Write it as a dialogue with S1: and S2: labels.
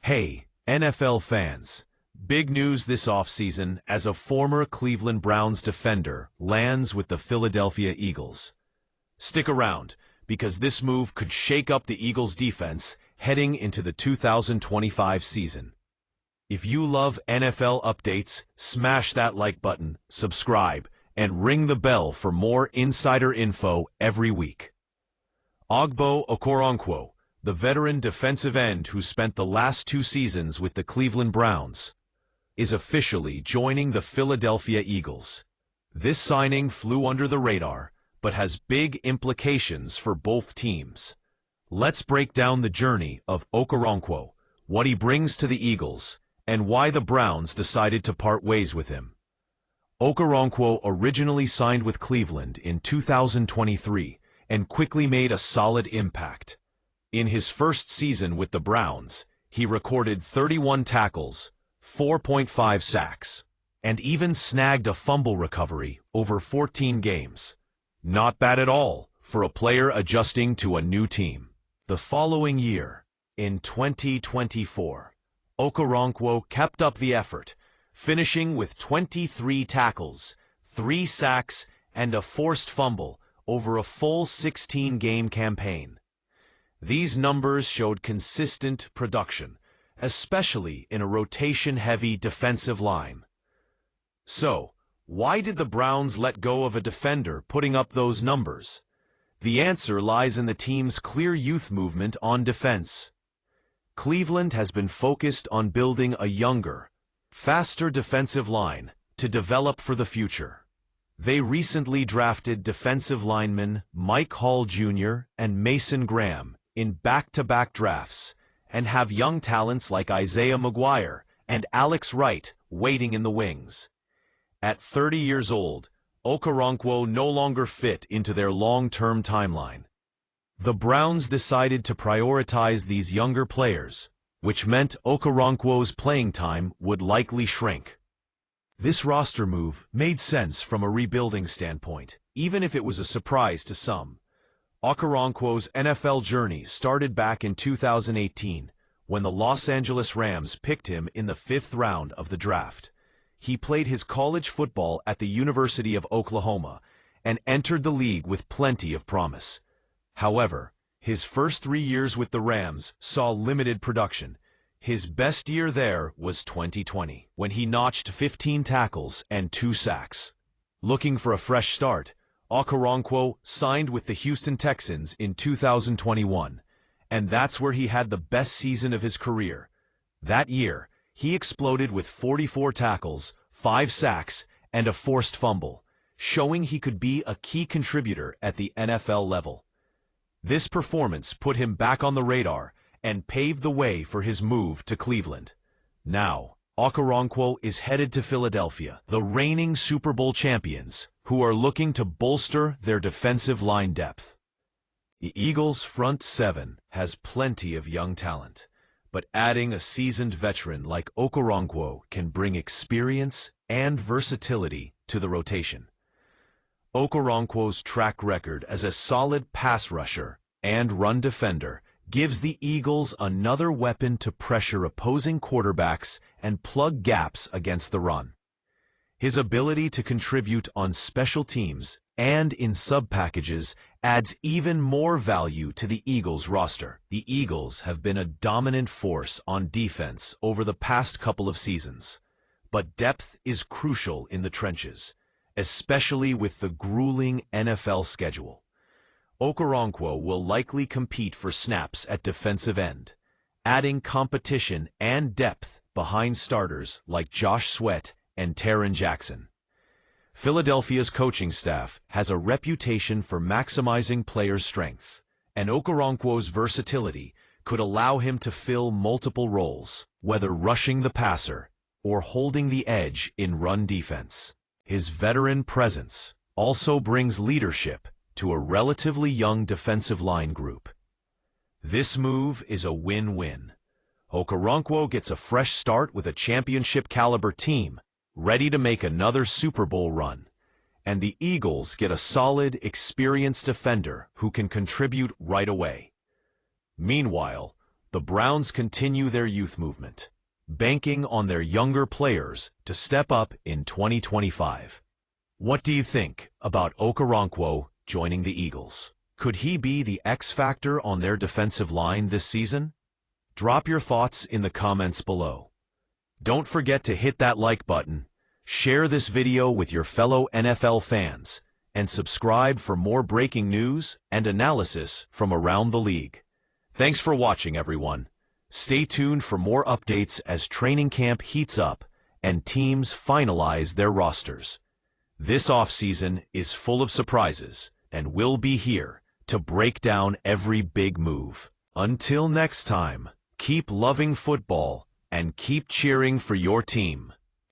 S1: Hey, NFL fans. Big news this offseason as a former Cleveland Browns defender lands with the Philadelphia Eagles. Stick around, because this move could shake up the Eagles' defense heading into the 2025 season. If you love NFL updates, smash that like button, subscribe, and ring the bell for more insider info every week. Ogbo Okoronkwo, the veteran defensive end who spent the last 2 seasons with the Cleveland Browns, is officially joining the Philadelphia Eagles. This signing flew under the radar, but has big implications for both teams. Let's break down the journey of Okoronkwo, what he brings to the Eagles, and why the Browns decided to part ways with him. Okoronkwo originally signed with Cleveland in 2023 and quickly made a solid impact. In his first season with the Browns, he recorded 31 tackles, 4.5 sacks, and even snagged a fumble recovery over 14 games. Not bad at all for a player adjusting to a new team. The following year, in 2024, Okoronkwo kept up the effort, finishing with 23 tackles, 3 sacks, and a forced fumble over a full 16-game campaign. These numbers showed consistent production, especially in a rotation-heavy defensive line. So, why did the Browns let go of a defender putting up those numbers? The answer lies in the team's clear youth movement on defense. Cleveland has been focused on building a younger, faster defensive line to develop for the future. They recently drafted defensive linemen Mike Hall Jr. and Mason Graham in back-to-back drafts, and have young talents like Isaiah McGuire and Alex Wright waiting in the wings. At 30 years old, Okoronkwo no longer fit into their long-term timeline. The Browns decided to prioritize these younger players, which meant Okoronkwo's playing time would likely shrink. This roster move made sense from a rebuilding standpoint, even if it was a surprise to some. Okoronkwo's NFL journey started back in 2018, when the Los Angeles Rams picked him in the 5th round of the draft. He played his college football at the University of Oklahoma and entered the league with plenty of promise. However, his first 3 years with the Rams saw limited production. His best year there was 2020, when he notched 15 tackles and 2 sacks. Looking for a fresh start, Okoronkwo signed with the Houston Texans in 2021, and that's where he had the best season of his career. That year, he exploded with 44 tackles, 5 sacks, and a forced fumble, showing he could be a key contributor at the NFL level. This performance put him back on the radar and paved the way for his move to Cleveland. Now, Okoronkwo is headed to Philadelphia, the reigning Super Bowl champions, who are looking to bolster their defensive line depth. The Eagles' front 7 has plenty of young talent, but adding a seasoned veteran like Okoronkwo can bring experience and versatility to the rotation. Okoronkwo's track record as a solid pass rusher and run defender gives the Eagles another weapon to pressure opposing quarterbacks and plug gaps against the run. His ability to contribute on special teams and in sub-packages adds even more value to the Eagles roster. The Eagles have been a dominant force on defense over the past couple of seasons, but depth is crucial in the trenches, especially with the grueling NFL schedule. Okoronkwo will likely compete for snaps at defensive end, adding competition and depth behind starters like Josh Sweat and Taron Jackson. Philadelphia's coaching staff has a reputation for maximizing players' strengths, and Okoronkwo's versatility could allow him to fill multiple roles, whether rushing the passer or holding the edge in run defense. His veteran presence also brings leadership to a relatively young defensive line group. This move is a win-win. Okoronkwo gets a fresh start with a championship-caliber team, ready to make another Super Bowl run, and the Eagles get a solid, experienced defender who can contribute right away. Meanwhile, the Browns continue their youth movement, banking on their younger players to step up in 2025. What do you think about Okoronkwo joining the Eagles? Could he be the X factor on their defensive line this season? Drop your thoughts in the comments below. Don't forget to hit that like button, share this video with your fellow NFL fans, and subscribe for more breaking news and analysis from around the league. Thanks for watching, everyone. Stay tuned for more updates as training camp heats up and teams finalize their rosters. This offseason is full of surprises, and we'll be here to break down every big move. Until next time, keep loving football and keep cheering for your team.